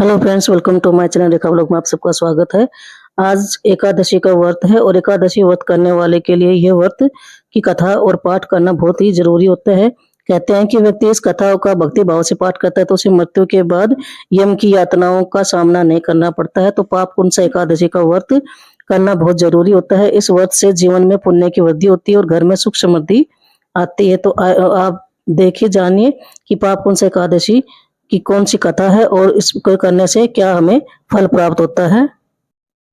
Hello friends, welcome to my channel Rekha vlog में आप सबका स्वागत है। आज एकादशी का व्रत है और एकादशी व्रत करने वाले के लिए यह व्रत की कथा और पाठ करना बहुत ही जरूरी होता है। कहते हैं कि व्यक्ति इस कथा का भक्ति भाव से पाठ करता है तो उसे मृत्यु के बाद यम की यातनाओं का सामना नहीं करना पड़ता है। तो पाप पुण्य से एकादशी का व्रत करना बहुत जरूरी होता है। इस व्रत से जीवन में पुण्य की वृद्धि होती है और घर में सुख समृद्धि आती है। तो आप देखिए, जानिए कि पाप पुण्य से एकादशी कि कौन सी कथा है और इसको करने से क्या हमें फल प्राप्त होता है।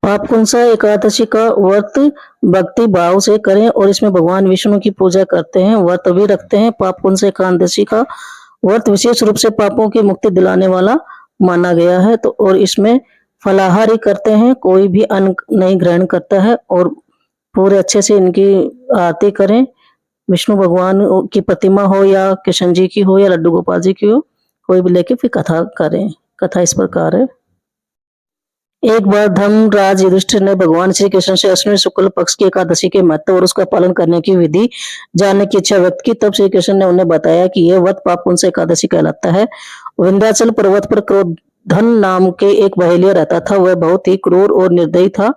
पाप कुंसा एकादशी का व्रत भक्ति भाव से करें और इसमें भगवान विष्णु की पूजा करते हैं, व्रत भी रखते हैं। पाप कुंसा एकादशी का व्रत विशेष रूप से पापों की मुक्ति दिलाने वाला माना गया है। तो और इसमें फलाहार ही करते हैं, कोई भी अन्न नहीं ग्रहण करता है और पूरे अच्छे से इनकी आरती करें। विष्णु भगवान की प्रतिमा हो या कृष्ण जी की हो या लड्डू गोपाल जी की हो, कोई भी लेके फिर कथा करें। कथा इस प्रकार है। एक बार धर्मराज युधिष्ठिर ने भगवान श्री कृष्ण से अश्विनी शुक्ल पक्ष की एकादशी के महत्व और उसका पालन करने की विधि जानने की इच्छा व्यक्त की। तब श्री कृष्ण ने उन्हें बताया कि यह व्रत पाप पुण्य से एकादशी कहलाता है। विंध्याचल पर्वत पर क्रोधन नाम के एक बहेलिया रहता था। वह बहुत ही क्रूर और निर्दयी था।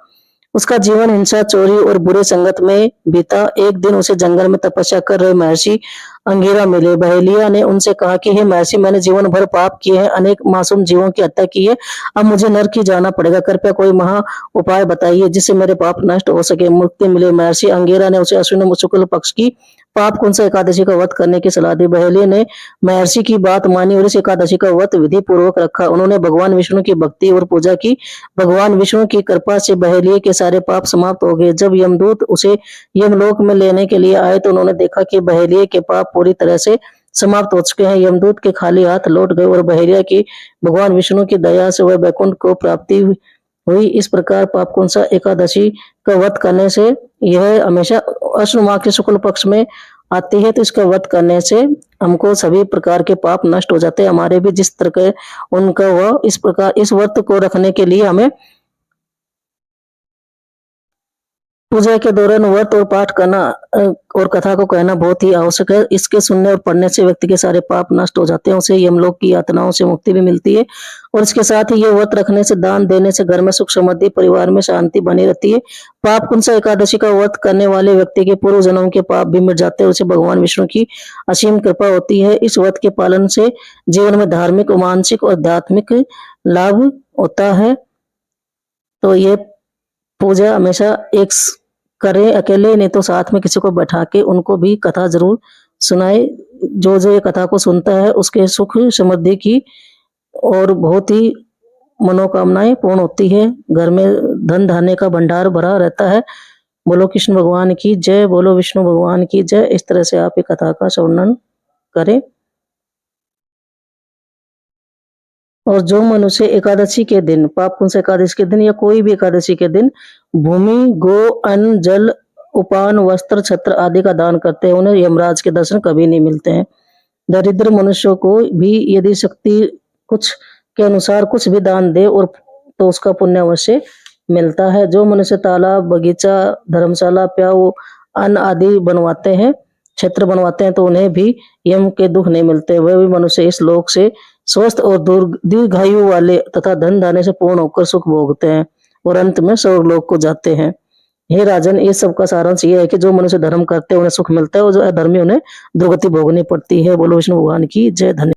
उसका जीवन हिंसा, चोरी और बुरे संगत में बीता। एक दिन उसे जंगल में तपस्या कर रहे महर्षि अंगिरा मिले। बहेलिया ने उनसे कहा कि हे महर्षि, मैंने जीवन भर पाप किए हैं, अनेक मासूम जीवों की हत्या की है। अब मुझे नरक ही जाना पड़ेगा। कृपया कोई महा उपाय बताइए जिससे मेरे पाप नष्ट हो सके, मुक्ति मिले। महर्षि अंगिरा ने उसे अश्विन शुक्ल पक्ष की पाप कुंसा एकादशी का व्रत करने की सलाह दी। बहेलिया ने महर्षि की बात मानी और इस एकादशी का व्रत विधि पूर्वक रखा। उन्होंने भगवान विष्णु की भक्ति और पूजा की। भगवान विष्णु की कृपा से बहेलिया के सारे पाप समाप्त हो गए। जब यमदूत उसे यमलोक में लेने के लिए आए तो उन्होंने देखा कि बहेलिया के पाप पूरी तरह से समाप्त हो चुके हैं। यमदूत के खाली हाथ लौट गए और बहेलिया की भगवान विष्णु की दया से वह वैकुंठ को प्राप्ति हुई। इस प्रकार पाप कुंसा एकादशी का व्रत करने से, यह हमेशा अश्विन माह के शुक्ल पक्ष में आती है, तो इसका व्रत करने से हमको सभी प्रकार के पाप नष्ट हो जाते हैं। हमारे भी जिस तरह के उनका वह इस प्रकार इस व्रत को रखने के लिए हमें पूजा के दौरान व्रत और पाठ करना और कथा को कहना बहुत ही आवश्यक है। इसके सुनने और पढ़ने से व्यक्ति के सारे पाप नष्ट हो जाते हैं, उसे यमलोक की यातनाओं से मुक्ति भी मिलती है। और इसके साथ ही ये व्रत रखने से, दान देने से घर में सुख समृद्धि, परिवार में शांति बनी रहती है। पाप कुंसा एकादशी का व्रत करने वाले व्यक्ति के पूर्व जन्म के पाप भी मिट जाते हैं, उसे भगवान विष्णु की असीम कृपा होती है। इस व्रत के पालन से जीवन में धार्मिक, मानसिक और आध्यात्मिक लाभ होता है। तो ये पूजा हमेशा एक करें, अकेले नहीं तो साथ में किसी को बैठा के उनको भी कथा जरूर सुनाए। जो जो ये कथा को सुनता है उसके सुख समृद्धि की और बहुत ही मनोकामनाएं पूर्ण होती है। घर में धन धान्य का भंडार भरा रहता है। बोलो कृष्ण भगवान की जय, बोलो विष्णु भगवान की जय। इस तरह से आप ये कथा का श्रवण करें। और जो मनुष्य एकादशी के दिन, पाप कुंसा एकादशी के दिन या कोई भी एकादशी के दिन भूमि, गो, अन्न, जल, उपान, वस्त्र, छत्र आदि का दान करते हैं, उन्हें यमराज के दर्शन कभी नहीं मिलते हैं। दरिद्र मनुष्यों को भी यदि शक्ति कुछ के अनुसार कुछ भी दान दे और तो उसका पुण्य अवश्य मिलता है। जो मनुष्य तालाब, बगीचा, धर्मशाला, प्याऊ, अन्न आदि बनवाते हैं, क्षेत्र बनवाते हैं, तो उन्हें भी यम के दुख नहीं मिलते। वह भी मनुष्य इस लोक से स्वस्थ और दीर्घायु वाले तथा धन धान्य से पूर्ण होकर सुख भोगते हैं और अंत में स्वर्गलोक को जाते हैं। हे राजन, इस सब का सारांश ये है कि जो मनुष्य धर्म करते हैं उन्हें सुख मिलता है और जो अधर्मी उन्हें दुर्गति भोगनी पड़ती है। बोलो विष्णु भगवान की जय। धन्यवाद।